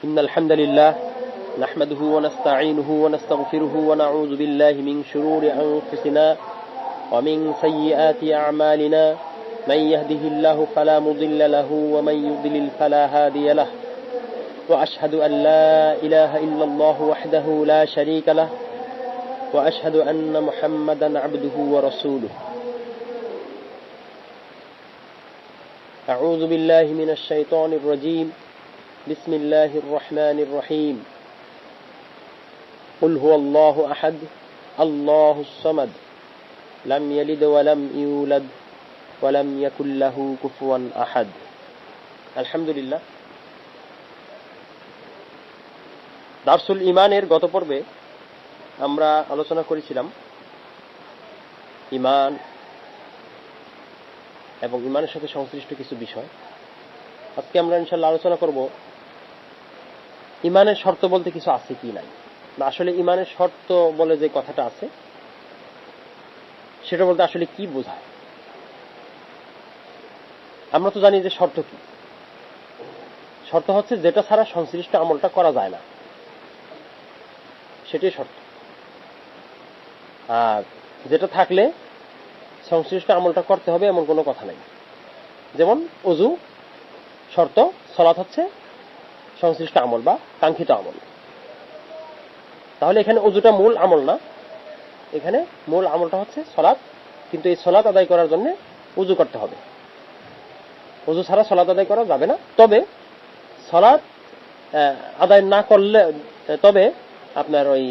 إن الحمد لله نحمده ونستعينه ونستغفره ونعوذ بالله من شرور أنفسنا ومن سيئات أعمالنا من يهده الله فلا مضل له ومن يضلل فلا هادي له وأشهد أن لا إله إلا الله وحده لا شريك له وأشهد أن محمدا عبده ورسوله أعوذ بالله من الشيطان الرجيم بسم الله الرحمن الرحيم قل هو الله أحد الله الصمد لم يلد ولم يولد ولم يكن له كفوا أحد الحمد لله দারসুল ঈমানের গত পর্বে আমরা আলোচনা করেছিলাম ঈমান এবং ঈমানের সাথে সংশ্লিষ্ট কিছু বিষয়। আজকে আমরা ইনশাআল্লাহ আলোচনা করব ঈমানের শর্ত বলতে কিছু আছে কি নাই, না আসলে ঈমানের শর্ত বলে যে কথাটা আছে সেটা বলতে আসলে কি বোঝায়। আমরা তো জানি যে শর্ত কি। শর্ত হচ্ছে যেটা ছাড়া সংশ্লিষ্ট আমলটা করা যায় না, সেটাই শর্ত। আর যেটা থাকলে সংশ্লিষ্ট আমলটা করতে হবে এমন কোনো কথা নাই। যেমন ওযু শর্ত, সালাত হচ্ছে সংশ্লিষ্ট আমল বা কাঙ্ক্ষিত আমল। তাহলে এখানে ওযুটা মূল আমল না, এখানে মূল আমলটা হচ্ছে সালাত, কিন্তু এই সালাত আদায় করার জন্য ওযু করতে হবে। ওযু ছাড়া সালাত আদায় করা যাবে না। তবে সালাত আদায় না করলে, তবে আপনার ওই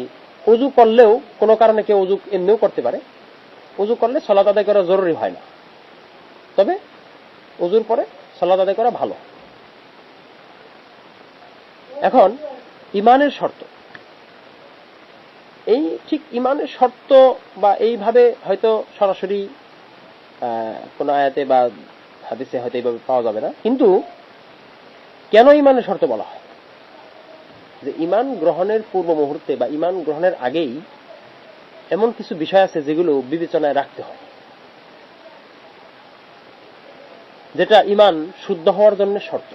ওযু করলেও কোনো কারণে কেউ ওযু এমনিও করতে পারে। ওযু করলে সালাত আদায় করা জরুরি হয় না, তবে ওযুর পরে সালাত আদায় করা ভালো। এখন ঈমানের শর্ত, এই ঠিক ঈমানের শর্ত বা এইভাবে হয়তো সরাসরি কোন আয়াতে বা হাদিসে হয়তো এইভাবে পাওয়া যাবে না, কিন্তু কেন ঈমানের শর্ত বলা হয়? যে ঈমান গ্রহণের পূর্ব মুহূর্তে বা ঈমান গ্রহণের আগেই এমন কিছু বিষয় আছে যেগুলো বিবেচনায় রাখতে হয়, যেটা ঈমান শুদ্ধ হওয়ার জন্য শর্ত,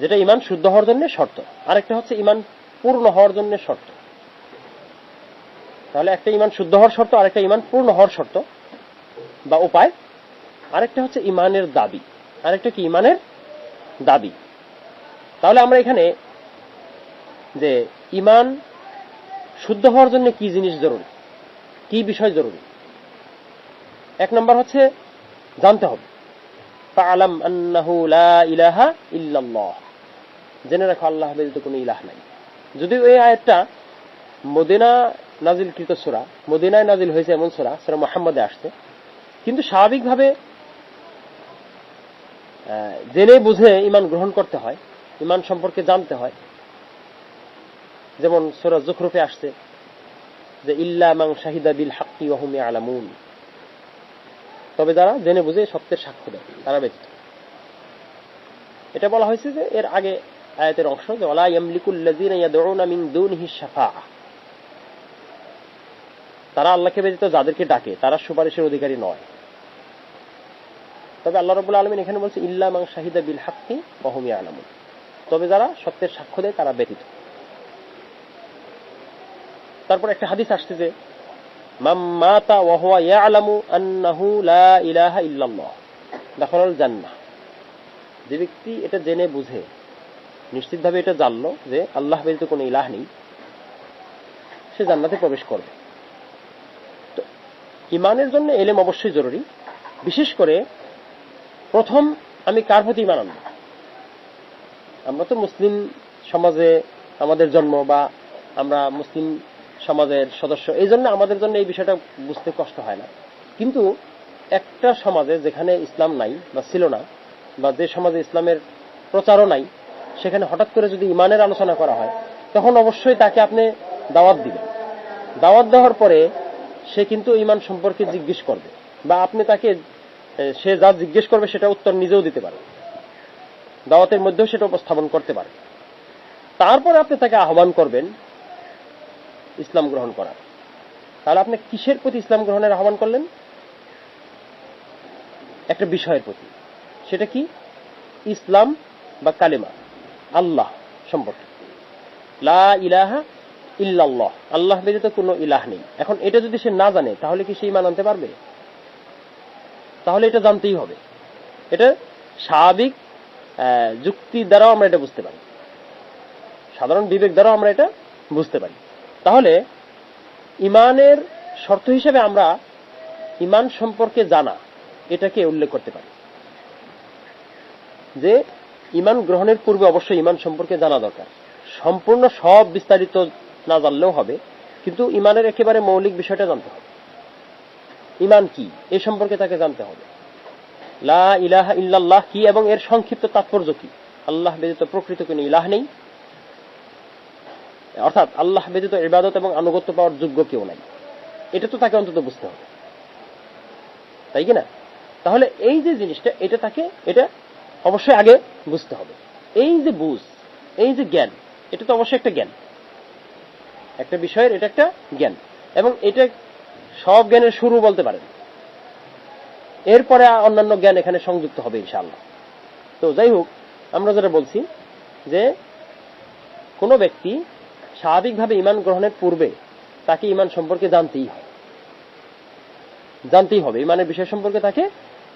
যেটা ঈমান শুদ্ধ হওয়ার জন্য শর্ত। আরেকটা হচ্ছে ঈমান পূর্ণ হওয়ার জন্য শর্ত। তাহলে একটা ঈমান শুদ্ধ হওয়ার শর্ত, আরেকটা ঈমান পূর্ণ হওয়ার শর্ত বা উপায়, আরেকটা হচ্ছে ঈমানের দাবি। আরেকটা কি? ঈমানের দাবি। তাহলে আমরা এখানে যে ঈমান শুদ্ধ হওয়ার জন্য কি জিনিস জরুরি, কি বিষয় জরুরি, এক নম্বর হচ্ছে জানতে হবে ফাআলাম আন্নাহু লা ইলাহা ইল্লাল্লাহ, জেনে রাখো আল্লাহ ব্যতীত কোনো ইলাহ নাই। যদিও এই আয়াতটা মদিনা নাজিলকৃত সূরা, মদিনায় নাজিল হয়েছে এমন সূরা, সূরা মুহাম্মদে আসছে, কিন্তু স্বাভাবিকভাবে জেনে বুঝে ঈমান গ্রহণ করতে হয়, ঈমান সম্পর্কে জানতে হয়। যেমন সূরা যুখরুফে আসছে যে ইল্লা মান শাহিদা বিল হাক্কি ওয়া হুম ইয়ালামুন, তবে যারা জেনে বুঝে সত্যের সাক্ষ্য দেয় তারা ব্যতীত। এটা বলা হয়েছে যে এর আগে আয়াতের অংশ, যে ওয়ালা ইয়ামলিকুল লাযিনা ইয়াদউনা মিন দুনিহি শাফাআহ, তারা আল্লাহকে ব্যতীত যাদেরকে ডাকে তারা সুপারিশের অধিকারী নয়। তবে আল্লাহ রাব্বুল আলামিন এখানে বলছে ইল্লা মান শাহিদা বিল হাক্কি ওয়া হুম ইয়ালামুন, তবে যারা সত্যের সাক্ষ্য দেয় তারা ব্যতীত। তারপর একটা হাদিস আসছে যে মান মাতা ওয়া হুয়া ইয়ালামু আন্নাহু লা ইলাহা ইল্লাল্লাহ দাখালাল জান্নাহ, যে ব্যক্তি এটা জেনে বুঝে নিশ্চিতভাবে এটা জানলো যে আল্লাহ ব্যতীত কোনো ইলাহ নেই, সে জান্নাতে প্রবেশ করবে। তো ঈমানের জন্য ইলম অবশ্যই জরুরি। বিশেষ করে প্রথম আমি কার প্রতি ঈমান আনব? আমরা তো মুসলিম সমাজে আমাদের জন্ম, বা আমরা মুসলিম সমাজের সদস্য, এই জন্য আমাদের জন্য এই বিষয়টা বুঝতে কষ্ট হয় না। কিন্তু একটা সমাজে যেখানে ইসলাম নাই বা ছিল না, বা যে সমাজে ইসলামের প্রচারও নাই, সেখানে হঠাৎ করে যদি ঈমানের আলোচনা করা হয়, তখন অবশ্যই তাকে আপনি দাওয়াত দিবেন। দাওয়াত দেওয়ার পরে সে কিন্তু ঈমান সম্পর্কে জিজ্ঞেস করবে, বা আপনি তাকে সে যা জিজ্ঞেস করবে সেটা উত্তর নিজেও দিতে পারে, দাওয়াতের মধ্যেও সেটা উপস্থাপন করতে পারে। তারপরে আপনি তাকে আহ্বান করবেন ইসলাম গ্রহণ করার। তাহলে আপনি কিসের প্রতি ইসলাম গ্রহণের আহ্বান করলেন? একটা বিষয়ের প্রতি। সেটা কি? ইসলাম বা কালেমা আল্লাহ সম্পর্কে, লা ইলাহা ইল্লাল্লাহ, আল্লাহ ব্যতীত কোনো ইলাহ নেই। এখন এটা যদি সে না জানে তাহলে কি সে ঈমান আনতে পারবে? তাহলে এটা জানতেই হবে। এটা স্বাভাবিক যুক্তি দ্বারাও আমরা এটা বুঝতে পারি, সাধারণ বিবেক দ্বারাও আমরা এটা বুঝতে পারি। তাহলে ঈমানের শর্ত হিসেবে আমরা ঈমান সম্পর্কে জানা এটাকে উল্লেখ করতে পারি যে ঈমান গ্রহণের পূর্বে অবশ্যই ঈমান সম্পর্কে জানা দরকার। সম্পূর্ণ সব বিস্তারিত না জানলেও হবে, কিন্তু ঈমানের একেবারে মৌলিক বিষয়টা জানতে হবে। ঈমান কি এই সম্পর্কে তাকে জানতে হবে। লা ইলাহা ইল্লাল্লাহ কি এবং এর সংক্ষিপ্ত তাৎপর্য কি? আল্লাহ ব্যতীত প্রকৃত কোনো ইলাহ নেই, অর্থাৎ আল্লাহ ব্যতীত ইবাদত এবং আনুগত্য পাওয়ার যোগ্য কেউ নাই। এটা তো তাকে অন্তত বুঝতে হবে, তাই কি না? তাহলে এই যে জিনিসটা এটা অবশ্যই আগে বুঝতে হবে। এই যে বুঝ, এই যে জ্ঞান, এটা তো অবশ্যই একটা জ্ঞান, একটা বিষয়ের এটা একটা জ্ঞান, এবং এটা সব জ্ঞানের শুরু বলতে পারেন। এরপরে অন্যান্য জ্ঞান এখানে সংযুক্ত হবে ইনশাআল্লাহ। তো যাই হোক, আমরা যেটা বলছি যে কোনো ব্যক্তি স্বাভাবিকভাবে ঈমান গ্রহণের পূর্বে তাকে ঈমান সম্পর্কে জানতেই হবে, ঈমানের বিষয় সম্পর্কে তাকে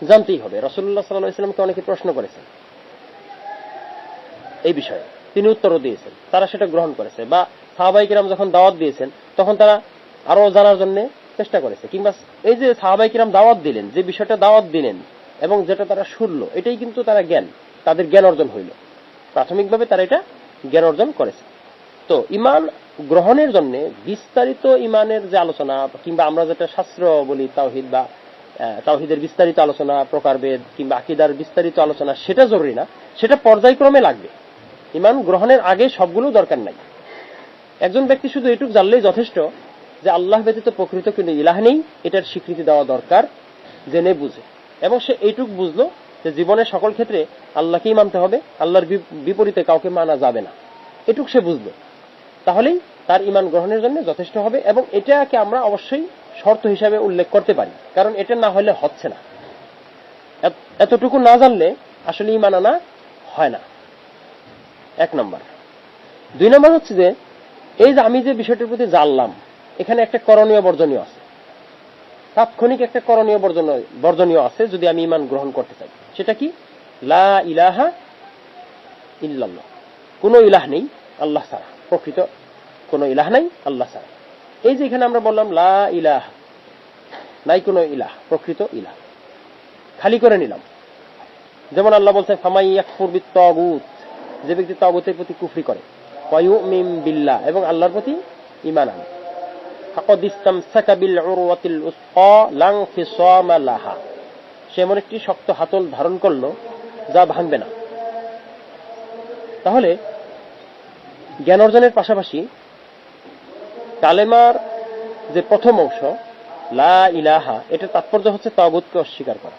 জানতেই হবে। রাসূলুল্লাহ সাল্লাল্লাহু আলাইহি ওয়াসাল্লামকে অনেকে প্রশ্ন করেছেন এই বিষয়ে, তিনি উত্তরও দিয়েছেন, তারা সেটা গ্রহণ করেছে। বা সাহাবায়ে কিরাম যখন দাওয়াত দিয়েছেন তখন তারা আরো জানার জন্য চেষ্টা করেছে। কিংবা এই যে সাহাবায়ে কিরাম দাওয়াত দিলেন, যে বিষয়টা দাওয়াত দিলেন এবং যেটা তারা শুনলো, এটাই কিন্তু তারা জ্ঞান, তাদের জ্ঞান অর্জন হইল। প্রাথমিকভাবে তারা এটা জ্ঞান অর্জন করেছে। তো ঈমান গ্রহণের জন্য বিস্তারিত ঈমানের যে আলোচনা, কিংবা আমরা যেটা শাস্ত্র বলি তাওহীদ, বা তাওহীদের বিস্তারিত আলোচনা, প্রকারভেদ কিংবা আকীদার বিস্তারিত আলোচনা, সেটা জরুরি না, সেটা পর্যায়ক্রমে লাগবে। ঈমান গ্রহণের আগে সবগুলো দরকার নাই। একজন ব্যক্তি শুধু এটুকু জানলেই যথেষ্ট যে আল্লাহ ব্যতীত প্রকৃত কোনো ইলাহ নেই, এটার স্বীকৃতি দেওয়া দরকার, জেনে বুঝে। এবং সে এইটুকু বুঝলো যে জীবনের সকল ক্ষেত্রে আল্লাহকেই মানতে হবে, আল্লাহর বিপরীতে কাউকে মানা যাবে না, এটুকু সে বুঝলো, তাহলেই তার ঈমান গ্রহণের জন্য যথেষ্ট হবে। এবং এটাকে আমরা অবশ্যই শর্ত হিসাবে উল্লেখ করতে পারি, কারণ এটা না হলে হচ্ছে না। এতটুকু না জানলে আসলে ঈমান আনা হয় না, এক নম্বর। দুই নম্বর হচ্ছে যে এই যে আমি যে বিষয়টির প্রতি জানলাম, এখানে একটা করণীয় বর্জনীয় আছে, তাৎক্ষণিক একটা করণীয় বর্জনীয় আছে যদি আমি ঈমান গ্রহণ করতে চাই। সেটা কি? লা ইলাহা ইল্লাল্লাহ, কোনো ইলাহ নেই আল্লাহ ছাড়া, প্রকৃত কোনো ইলাহ নাই আল্লাহ ছাড়া। এই যে এখানে আমরা বললাম লা ইলাহা, নাই কোনো ইলাহ, প্রকৃত ইলাহ, খালি করে নিলাম। যেমন আল্লাহ বলছেন ফামাই ইয়াকফুর বিত-তাগুত, যে ব্যক্তি তাগুতের প্রতি কুফরি করে, ওয়া ইউমিন বিল্লাহ, এবং আল্লাহর প্রতি ঈমান আনে, ফাকাদ ইসতামসাকা বিল উরওয়াতিল উসকা লা ইনফিসামা লাহা, সে এমন একটি শক্ত হাতল ধারণ করলো যা ভাঙবে না। তাহলে জ্ঞান অর্জনের পাশাপাশি কালেমার যে প্রথম অংশ লা ইলাহা, এটার তাৎপর্য হচ্ছে তাগুতকে অস্বীকার করা।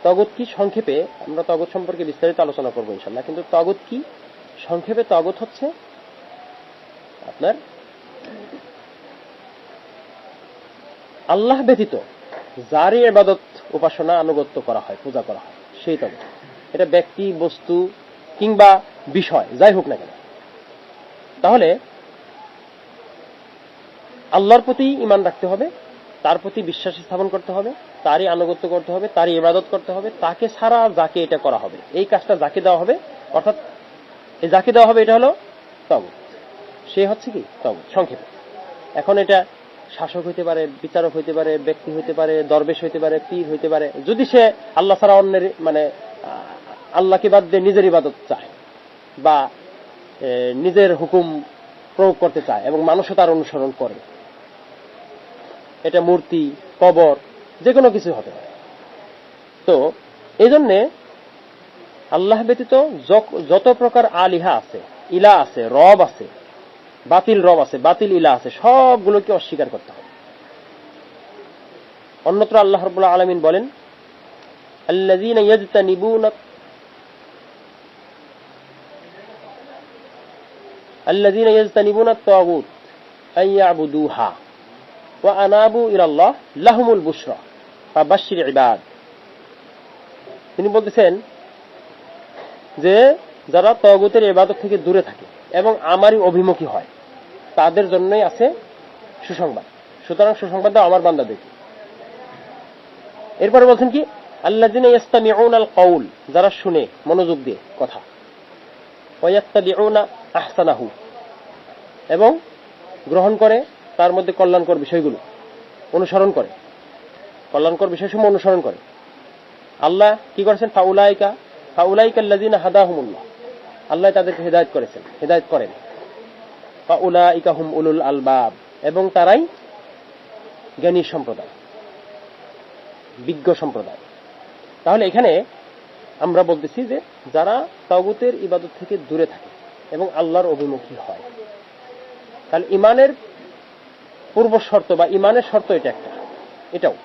তাগুত কি? সংক্ষেপে আমরা তাগুত সম্পর্কে বিস্তারিত আলোচনা করবো ইনশাআল্লাহ, কিন্তু তাগুত কি সংক্ষেপে? তাগুত হচ্ছে আপনার আল্লাহ ব্যতীত যারই ইবাদত, উপাসনা, আনুগত্য করা হয়, পূজা করা হয়, সেই তাগুত। এটা ব্যক্তি, বস্তু কিংবা বিষয় যাই হোক না কেন। তাহলে আল্লাহর প্রতি ঈমান রাখতে হবে, তার প্রতি বিশ্বাস স্থাপন করতে হবে, তারই আনুগত্য করতে হবে, তারই ইবাদত করতে হবে, তাকে ছাড়া যাকে এটা করা হবে, এই কাজটা যাকে দেওয়া হবে, অর্থাৎ এই যাকে দেওয়া হবে এটা হলো তাগুত, সে হচ্ছে কি তাগুত সংক্ষেপে। এখন এটা শাসক হইতে পারে, বিচারক হইতে পারে, ব্যক্তি হইতে পারে, দরবেশ হইতে পারে, পীর হইতে পারে, যদি সে আল্লাহ ছাড়া অন্যের মানে আল্লাহকে বাদ দিয়ে নিজের ইবাদত চায় বা নিজের হুকুম প্রয়োগ করতে চায় এবং মানুষও তার অনুসরণ করে, এটা মূর্তি, কবর, যে কোনো কিছু হতে পারে। তো এই জন্যে আল্লাহ ব্যতীত যত প্রকার আলিহা আছে, ইলা আছে, রব আছে, বাতিল রব আছে, বাতিল ইলা আছে, সবগুলোকে অস্বীকার করতে হবে। অন্যত্র আল্লাহ রাব্বুল আলামিন বলেন আল্লাযীনা ইয়াজতানিবুনা আত-তাগুত আইয়াবুদুহা ওয়া আনাবু ইলাল্লাহ লাহুমুল বুশরা ফাবাশশির ইবাদ। তিনি বলতেছেন যে যারা তাগুতের ইবাদত থেকে দূরে থাকে এবং আমারই অভিমুখী হয় তাদের জন্যই আছে সুসংবাদ। সুতরাং সুসংবাদ দাও আমার বান্দাদেরকে। এরপরে বলছেন কি, আল্লাযিনা ইস্তামিউনাল কাউল, যারা শুনে মনোযোগ দিয়ে কথা, ওয়া ইয়াত্তাবিউনা আহসানাহু, এবং গ্রহণ করে তার মধ্যে কল্যাণকর বিষয়গুলো অনুসরণ করে, কল্যাণকর বিষয়সমূহ অনুসরণ করে। আল্লাহ কি করেছেন, ফাউলাইকা আল্লাযিনা হাদাহুমুল্লাহ, আল্লাহ তাদেরকে হেদায়েত করেছেন, হেদায়েত করেন। ফাউলাইকা হুম উলুল আলবাব, এবং তারাই জ্ঞানী সম্প্রদায়, বিজ্ঞ সম্প্রদায়। তাহলে এখানে আমরা বলতেছি যে যারা তাগুতের ইবাদত থেকে দূরে থাকে এবং আল্লাহর অভিমুখী হয়, তাহলে ইমানের পূর্ব শর্ত বা ইমানের শর্ত এটা একটা, এটাও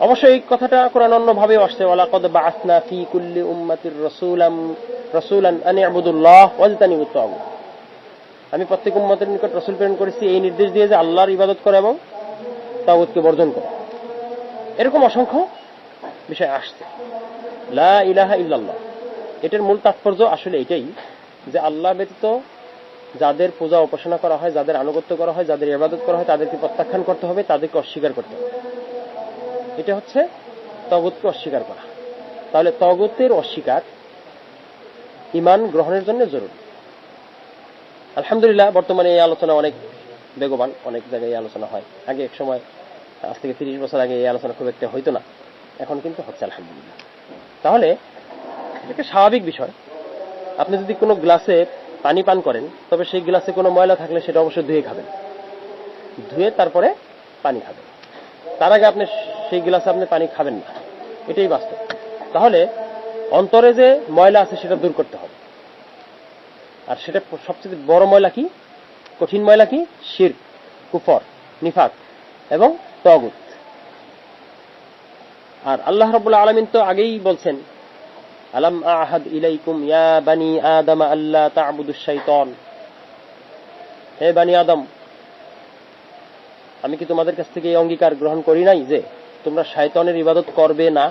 অবশ্যই এই কথাটা কোরআন অন্যভাবে আসছে, ওয়ালাকাদ বাআসনা ফি কুল্লি উম্মাতির রাসূলান আন ইবুদুল্লাহ ওয়াজতানিবুত তাগুত, আমি প্রত্যেক উম্মতের নিকট রাসূল প্রেরণ করেছি এই নির্দেশ দিয়ে যে আল্লাহর ইবাদত করে এবং তাগুতকে বর্জন করে। এরকম অসংখ্য বিষয় আসছে। লা ইলাহা ইল্লাল্লাহ, এটার মূল তাৎপর্য আসলে এটাই যে আল্লাহ ব্যতীত যাদের পূজা উপাসনা করা হয়, যাদের আনুগত্য করা হয়, যাদের ইবাদত করা হয়, তাদেরকে প্রত্যাখ্যান করতে হবে, তাদেরকে অস্বীকার করতে হবে। এটা হচ্ছে তাগুতকে অস্বীকার করা। তাহলে তাগুতের অস্বীকার ঈমান গ্রহণের জন্য জরুরি। আলহামদুলিল্লাহ বর্তমানে এই আলোচনা অনেক বেগবান, অনেক জায়গায় এই আলোচনা হয়। আগে এক সময়, আজ থেকে 30 বছর আগে এই আলোচনা খুব একটা হইতো না, এখন কিন্তু হচ্ছে আলহামদুলিল্লাহ। তাহলে এটা স্বাভাবিক বিষয়। আপনি যদি কোনো গ্লাসে পানি পান করেন, তবে সেই গ্লাসে কোনো ময়লা থাকলে সেটা অবশ্যই ধুয়ে খাবেন, ধুয়ে তারপরে পানি খাবেন। তার আগে আপনি সেই গ্লাসে আপনি পানি খাবেন না, এটাই বাস্তব। তাহলে অন্তরে যে ময়লা আছে সেটা দূর করতে হবে। আর সেটা সবচেয়ে বড় ময়লা কি, কঠিন ময়লা কি, শিরক, কুফর, নিফাক এবং তাগুত। আর আল্লাহ রাব্বুল আলামিন তো আগেই বলছেন, আলাম আহাদ ইলাইকুম ইয়া বানি আদম আল্লা তা'বুদুশ শাইতান, হে বানি আদম, আমি কি তোমাদের কাছ থেকে এই অঙ্গীকার গ্রহণ করি নাই যে তোমরা শয়তানের ইবাদত করবে না?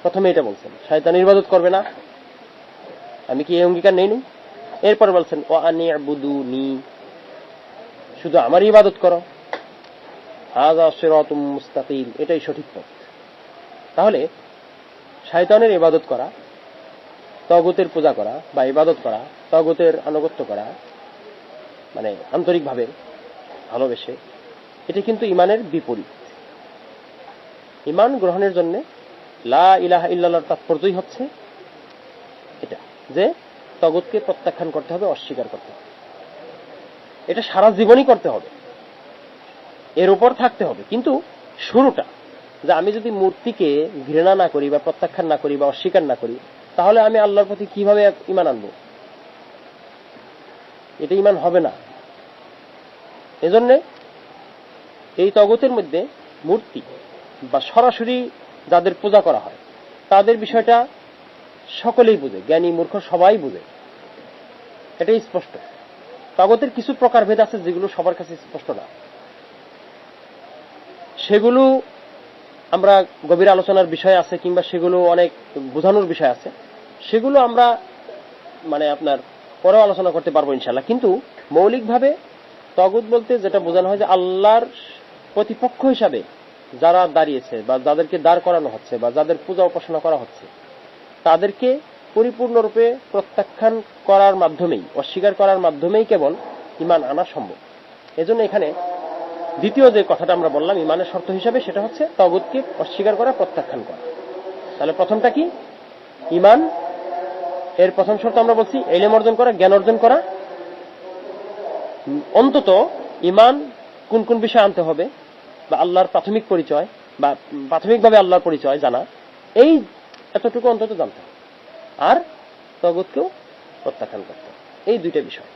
প্রথমে এটা বলছেন, শয়তানের ইবাদত করবে না, আমি কি এই অঙ্গীকার নেই? এরপর বলছেন ওয়া আনি'বুদুনি, শুধু আমার ইবাদত করো, হাযা সিরাতুম মুস্তাকিম, এটাই সঠিক পথ। তাহলে শয়তানের ইবাদত করা, তাগুতের পূজা করা বা ইবাদত করা, তাগুতের আনুগত্য করা, মানে আন্তরিকভাবে ভালোবেসে, এটা কিন্তু ইমানের বিপরীত। ইমান গ্রহণের জন্য লা ইলাহা ইল্লাল্লাহর তাৎপর্যই হচ্ছে এটা, যে তাগুতকে প্রত্যাখ্যান করতে হবে, অস্বীকার করতে হবে। এটা সারা জীবনই করতে হবে, এর উপর থাকতে হবে। কিন্তু শুরুটা, যে আমি যদি মূর্তিকে ঘৃণা না করি বা প্রত্যাখ্যান না করি বা অস্বীকার না করি, তাহলে আমি আল্লাহর প্রতি কিভাবে ইমান আনবো? এটা ইমান হবে না। এজন্য এই তাগুতের মধ্যে মূর্তি বা সরাসরি যাদের পূজা করা হয় তাদের বিষয়টা সকলেই বুঝে, জ্ঞানী মূর্খ সবাই বুঝে, এটাই স্পষ্ট। তাগুতের কিছু প্রকারভেদ আছে যেগুলো সবার কাছে স্পষ্ট না, সেগুলো আমরা গভীর আলোচনার বিষয় আছে, কিংবা সেগুলো অনেক বোঝানোর বিষয় আছে, সেগুলো আমরা মানে আপনার পরেও আলোচনা করতে পারবো ইনশাআল্লাহ। কিন্তু মৌলিকভাবে তাগুত বলতে যেটা বোঝানো হয় যে আল্লাহর প্রতিপক্ষ হিসাবে যারা দাঁড়িয়েছে বা যাদেরকে দাঁড় করানো হচ্ছে বা যাদের পূজা উপাসনা করা হচ্ছে, তাদেরকে পরিপূর্ণরূপে প্রত্যাখ্যান করার মাধ্যমেই, অস্বীকার করার মাধ্যমেই কেবল ঈমান আনা সম্ভব। এজন্য এখানে দ্বিতীয় যে কথাটা আমরা বললাম ঈমানের শর্ত হিসাবে, সেটা হচ্ছে তাগুতকে অস্বীকার করা, প্রত্যাখ্যান করা। তাহলে প্রথমটা কি? ঈমান। এর প্রথম শর্ত আমরা বলছি ইলম অর্জন করা, জ্ঞান অর্জন করা। অন্তত ঈমান কোন কোন বিষয় আনতে হবে, বা আল্লাহর প্রাথমিক পরিচয় বা প্রাথমিকভাবে আল্লাহর পরিচয় জানা, এই এতটুকু অন্তত জানতে হবে। আর তাগুতকেও প্রত্যাখ্যান করতে হবে। এই দুইটা বিষয়,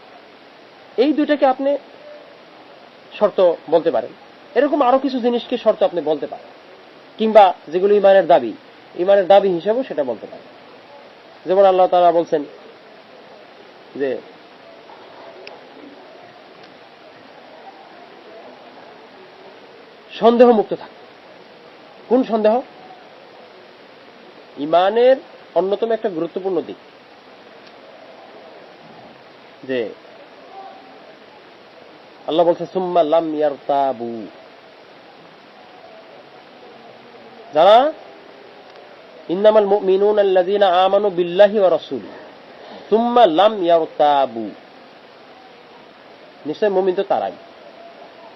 এই দুইটাকে আপনি শর্ত বলতে পারেন। এরকম আরো কিছু জিনিসকে শর্ত আপনি বলতে পারেন, কিংবা যেগুলো ঈমানের দাবি হিসেবেও সেটা বলতে পারেন। যেমন আল্লাহ তাআলা বলছেন যে সন্দেহ মুক্ত থাকে। কোন সন্দেহ? ঈমানের অন্যতম একটা গুরুত্বপূর্ণ দিক যে আল্লাহ বলছে সুম্মা লাম ইয়ারতাবু, যারা ইন্নামাল মুমিনুনা আল্লাযীনা আমানু বিল্লাহি ওয়া রাসূলি সুম্মা লাম ইয়ারতাবু, নিশ্চয় মুমিন তো তারাই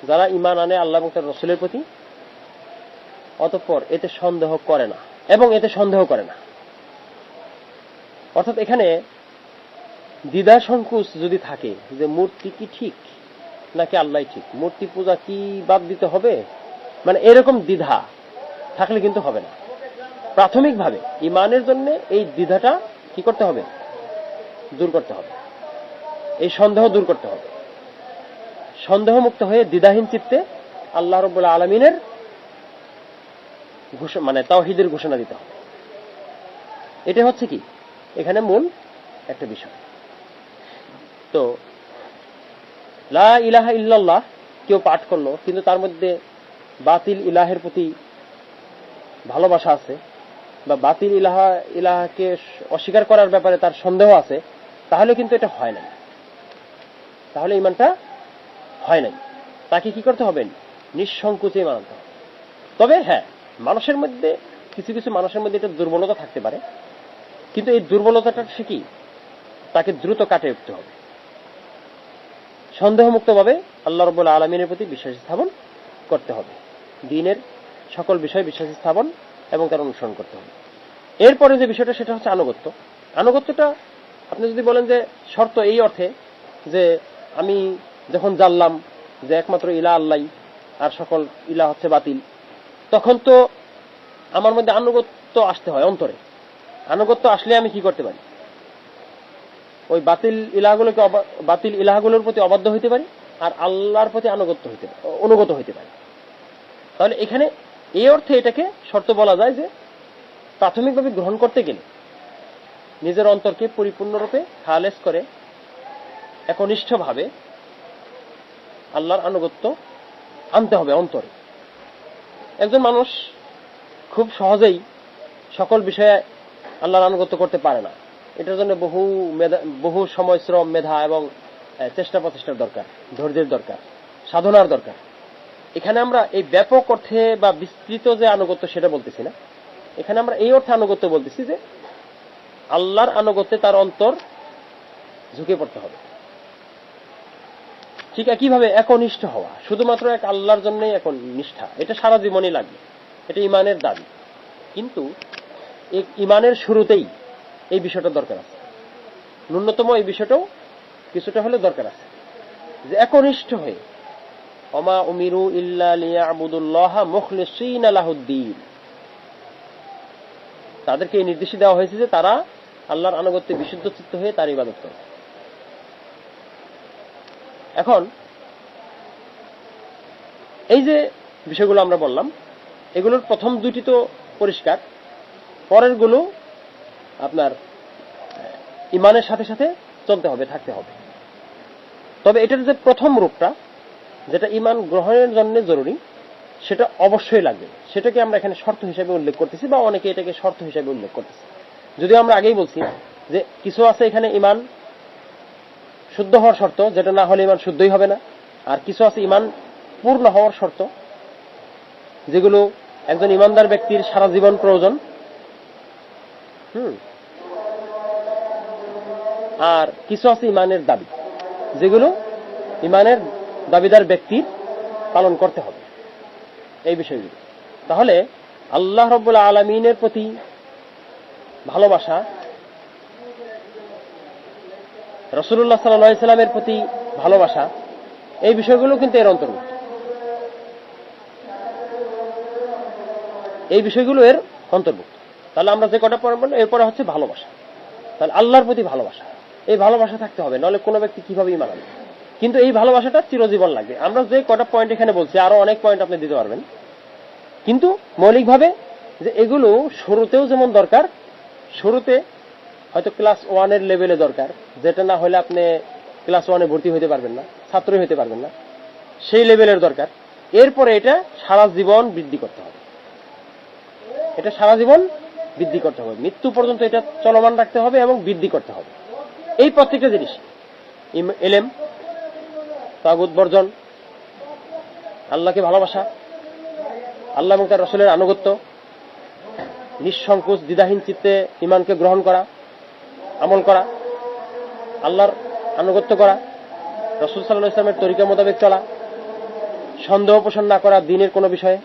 যারা ঈমান আনে আল্লাহ এবং তার রাসূলের প্রতি, অতঃপর এতে সন্দেহ করে না এবং এতে সন্দেহ করে না। অর্থাৎ এখানে দ্বিধা সংকোচ যদি থাকে যে মূর্তি কি ঠিক নাকি আল্লাহ ঠিক, মূর্তি পূজা কি বাদ দিতে হবে, মানে এরকম দ্বিধা থাকলে কিন্তু হবে না। প্রাথমিকভাবে ঈমানের জন্য এই দ্বিধাটা কি করতে হবে, দূর করতে হবে, এই সন্দেহ দূর করতে হবে। সন্দেহ মুক্ত হয়ে দ্বিধাহীন চিত্তে আল্লাহ রাব্বুল আলামিনের মানে তাওহীদের ঘোষণা দিতে হবে। এটা হচ্ছে কি এখানে মূল একটা বিষয়। তো লা ইলাহা ইল্লাল্লাহ কেউ পাঠ করলো কিন্তু তার মধ্যে বাতিল ইলাহের প্রতি ভালোবাসা আছে বা বাতিল ইলাহকে অস্বীকার করার ব্যাপারে তার সন্দেহ আছে, তাহলে কিন্তু এটা হয় নাই, তাহলে ঈমানটা হয় নাই। তাকে কি করতে হবে, নিঃসংকোচে মানতে হবে। তবে হ্যাঁ, মানুষের মধ্যে কিছু কিছু মানুষের মধ্যে এটা দুর্বলতা থাকতে পারে, কিন্তু এই দুর্বলতাটা সে কি তাকে দ্রুত কাটিয়ে উঠতে হবে। সন্দেহমুক্তভাবে আল্লাহ রাব্বুল আলামিনের প্রতি বিশ্বাস স্থাপন করতে হবে, দ্বীনের সকল বিষয়ে বিশ্বাস স্থাপন এবং তার অনুসরণ করতে হবে। এরপরে যে বিষয়টা সেটা হচ্ছে আনুগত্য। আনুগত্যটা আপনি যদি বলেন যে শর্ত এই অর্থে যে আমি যখন জানলাম যে একমাত্র ইলাহ আল্লাহ আর সকল ইলাহ হচ্ছে বাতিল, তখন তো আমার মধ্যে আনুগত্য আসতে হয় অন্তরে। আনুগত্য আসলে আমি কি করতে পারি, ওই বাতিল ইলাহগুলোর প্রতি অবাধ্য হইতে পারি আর আল্লাহর প্রতি অনুগত হইতে পারি। তাহলে এখানে এই অর্থে এটাকে শর্ত বলা যায় যে প্রাথমিকভাবে গ্রহণ করতে গেলে নিজের অন্তরকে পরিপূর্ণরূপে খালেস করে একনিষ্ঠভাবে আল্লাহর আনুগত্য আনতে হবে অন্তরে। একজন মানুষ খুব সহজেই সকল বিষয়ে আল্লাহর আনুগত্য করতে পারে না, এটার জন্য বহু সময়, শ্রম, মেধা এবং চেষ্টা প্রচেষ্টার দরকার, ধৈর্যের দরকার, সাধনার দরকার। এখানে আমরা এই ব্যাপক অর্থে বা বিস্তৃত যে আনুগত্য সেটা বলতেছি না, এখানে আমরা এই অর্থে আনুগত্য বলতেছি যে আল্লাহর আনুগত্যে তার অন্তর ঝুঁকে পড়তে হবে। ঠিক একইভাবে একনিষ্ঠ হওয়া, শুধুমাত্র এক আল্লাহর জন্যই একনিষ্ঠা, এটা সারা জীবনই লাগবে, এটা ঈমানের দাবি। কিন্তু এই ঈমানের শুরুতেই এই বিষয়টা দরকার আছে, ন্যূনতম এই বিষয়টাও কিছুটা হলে দরকার আছে যে একনিষ্ঠ হয়ে ওমা উমিরু ইল্লা লিয়াবুদুল্লাহ মুখলিসিনা লাহুদ্দীন, তাদেরকে এই নির্দেশ দেওয়া হয়েছে যে তারা আল্লাহর আনুগত্যে বিশুদ্ধ চিত্ত হয়ে তার ইবাদত করে। এখন এই যে বিষয়গুলো আমরা বললাম, এগুলোর প্রথম দুইটি তো পরিষ্কার, পরের গুলো আপনার ঈমানের সাথে সাথে চলতে হবে, থাকতে হবে। তবে এটার যে প্রথম রূপটা যেটা ঈমান গ্রহণের জন্য জরুরি, সেটা অবশ্যই লাগবে, সেটাকে আমরা এখানে শর্ত হিসেবে উল্লেখ করতেছি বা অনেকে এটাকে শর্ত হিসেবে উল্লেখ করতেছি। যদিও আমরা আগেই বলছি যে কিছু আছে এখানে ঈমান শুদ্ধ হওয়ার শর্ত, যেটা না হলে ঈমান শুদ্ধই হবে না, আর কিছু আছে ঈমান পূর্ণ হওয়ার শর্ত, যেগুলো একজন ঈমানদার ব্যক্তির সারা জীবন প্রয়োজন। আর কিছু আছে ঈমানের দাবি, যেগুলো ঈমানের দাবিদার ব্যক্তির পালন করতে হবে এই বিষয়গুলো। তাহলে আল্লাহ রাব্বুল আলামিনের প্রতি ভালোবাসা, রাসূলুল্লাহ সাল্লাল্লাহু আলাইহি সাল্লামের প্রতি ভালোবাসা, এই বিষয়গুলো কিন্তু এর অন্তর্ভুক্ত। এই বিষয়গুলো এর অন্তর্ভুক্ত। তাহলে আমরা যে কটা পড়ব এরপরে হচ্ছে ভালোবাসা। তাহলে আল্লাহর প্রতি ভালোবাসা, এই ভালোবাসা থাকতে হবে, নাহলে কোনো ব্যক্তি কিভাবে ঈমান আনবে। কিন্তু এই ভালোবাসাটা চিরজীবন লাগবে। আমরা যে কটা পয়েন্ট এখানে বলছি, আরো অনেক পয়েন্ট আপনি দিতে পারবেন, কিন্তু মৌলিকভাবে যে এগুলো শুরুতেও যেমন দরকার, শুরুতে হয়তো ক্লাস 1-এর লেভেলে দরকার, যেটা না হলে আপনি ক্লাস 1-এ ভর্তি হতে পারবেন না, ছাত্রই হতে পারবেন না, সেই লেভেলের দরকার। এরপরে এটা সারা জীবন বৃদ্ধি করতে হবে, এটা সারা জীবন বৃদ্ধি করতে হবে, মৃত্যু পর্যন্ত এটা চলমান রাখতে হবে এবং বৃদ্ধি করতে হবে। এই প্রত্যেকটা জিনিস, ইলম, তাগুত বর্জন, আল্লাহকে ভালোবাসা, আল্লাহ এবং তার রাসূলের আনুগত্য, নিঃসংকোচ দ্বিধাহীন চিত্তে ঈমানকে গ্রহণ করা, আমল করা, আল্লাহর আনুগত্য করা, রাসূল সাল্লাল্লাহু আলাইহি ওয়াসাল্লামের তরিকা মোতাবেক চলা, সন্দেহ পোষণ না করা দ্বীনের কোনো বিষয়ে।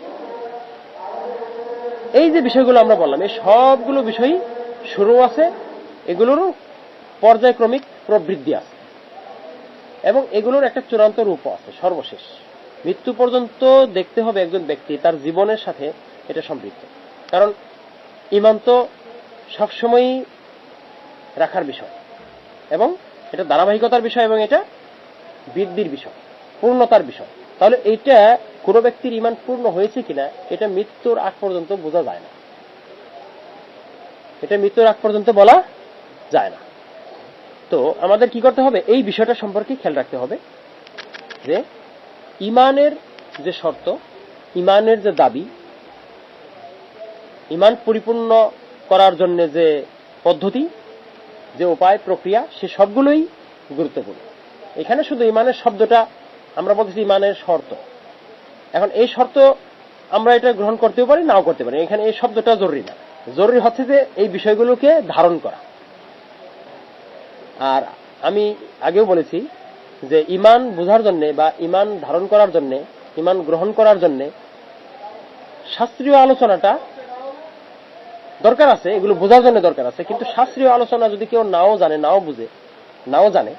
এই যে বিষয়গুলো আমরা বললাম, এই সবগুলো বিষয়ই শুরু আছে, এগুলোরও পর্যায়ক্রমিক প্রবৃদ্ধি আছে এবং এগুলোর একটা চূড়ান্ত রূপও আছে, সর্বশেষ মৃত্যু পর্যন্ত দেখতে হবে একজন ব্যক্তি তার জীবনের সাথে এটা সম্পৃক্ত। কারণ ঈমান তো সবসময়ই রাখার বিষয় এবং এটা ধারাবাহিকতার বিষয় এবং এটা বৃদ্ধির বিষয়, পূর্ণতার বিষয়। তাহলে এটা কোনো ব্যক্তির ঈমান পূর্ণ হয়েছে কিনা এটা মৃত্যুর আগ পর্যন্ত বোঝা যায় না, এটা মৃত্যুর আগ পর্যন্ত বলা যায় না। তো আমাদের কি করতে হবে, এই বিষয়টা সম্পর্কে খেয়াল রাখতে হবে যে ঈমানের যে শর্ত, ঈমানের যে দাবি, ঈমান পরিপূর্ণ করার জন্য যে পদ্ধতি, যে উপায়, প্রক্রিয়া, সে সবগুলোই গুরুত্বপূর্ণ। এখানে শুধু ঈমানের শব্দটা আমরা বলতেছি ঈমানের শর্ত। এখন এই শর্ত আমরা এটা গ্রহণ করতেও পারি, নাও করতে পারি, এখানে এই শব্দটা জরুরি না। জরুরি হচ্ছে যে এই বিষয়গুলোকে ধারণ করা। আর আমি আগেও বলেছি যে ঈমান বোঝার জন্য বা ঈমান ধারণ করার জন্য, ঈমান গ্রহণ করার জন্য শাস্ত্রীয় আলোচনাটা দরকার আছে, এগুলো বোঝার জন্য দরকার আছে। কিন্তু শাস্ত্রীয় আলোচনা যদি কেউ নাও জানে, নাও বুঝে, নাও জানে,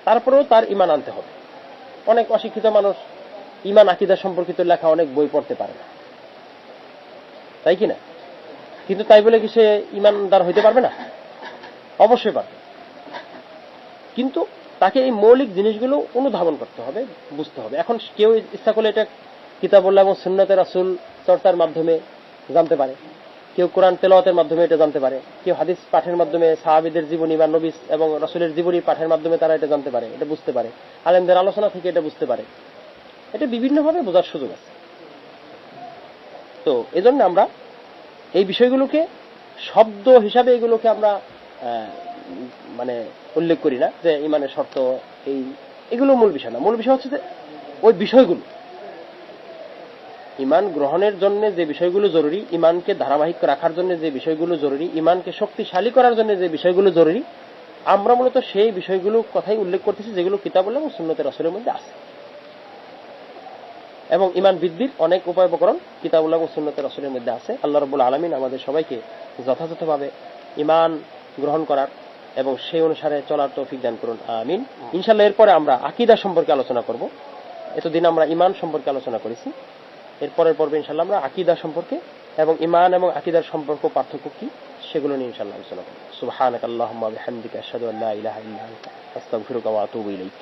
তারপরেও তার ঈমান আনতে হবে। অনেক অশিক্ষিত মানুষ ঈমান আকীদা সম্পর্কিত লেখা অনেক বই পড়তে পারে না, তাই কিনা? কিন্তু তাই বলে কি সে ঈমানদার হইতে পারবে না? অবশ্যই পারবে। কিন্তু তাকে এই মৌলিক জিনিসগুলো অনুধাবন করতে হবে, বুঝতে হবে। এখন কেউ ইচ্ছা করলে এটা কিতাবুল্লাহ এবং সুন্নতে রাসূল চর্চার মাধ্যমে জানতে পারে, কেউ কোরআন তেলাওয়াতের মাধ্যমে এটা জানতে পারে, কেউ হাদিস পাঠের মাধ্যমে, সাহাবীদের জীবনী বা নবী এবং রাসূলের জীবনী পাঠের মাধ্যমে তারা এটা জানতে পারে, এটা বুঝতে পারে, আলেমদের আলোচনা থেকে এটা বুঝতে পারে। এটা বিভিন্নভাবে বোঝার সুযোগ আছে। তো এজন্য আমরা এই বিষয়গুলোকে শব্দ হিসাবে এগুলোকে আমরা মানে উল্লেখ করি না যে ঈমানের শর্ত, এগুলো মূল বিষয় না। মূল বিষয় হচ্ছে যে ওই বিষয়গুলো, ঈমান গ্রহণের জন্য যে বিষয়গুলো জরুরি, ঈমানকে ধারাবাহিক রাখার জন্য যে বিষয়গুলো জরুরি, ঈমানকে শক্তিশালী করার জন্য যে বিষয়গুলো জরুরি, আমরা মূলত সেই বিষয়গুলো কথাই উল্লেখ করতেছি যেগুলো কিতাবুল্লাহ এবং সুন্নতে রাসূলের মধ্যে আছে। এবং ঈমান বৃদ্ধির অনেক উপায় উপকরণ কিতাবুল্লাহ এবং সুন্নতে রাসূলের মধ্যে আছে। আল্লাহ রাব্বুল আলামিন আমাদের সবাইকে যথাযথভাবে ঈমান গ্রহণ করার এবং সেই অনুসারে চলার তৌফিক দান করুন, আমিন। ইনশাআল্লাহ এরপরে আমরা আকীদা সম্পর্কে আলোচনা করব। এতদিন আমরা ঈমান সম্পর্কে আলোচনা করেছি, এরপরের পর্বে ইনশাআল্লাহ আমরা আকীদা সম্পর্কে এবং ঈমান এবং আকীদার সম্পর্ক, পার্থক্য কি, সেগুলো নিয়ে ইনশাআল্লাহ আলোচনা করব। সুবহানাকাল্লাহুম্মা ওয়া বিহামদিকা আশহাদু আল্লা ইলাহা ইল্লা আনতা আস্তাগফিরুকা ওয়া আতুবু ইলাইক।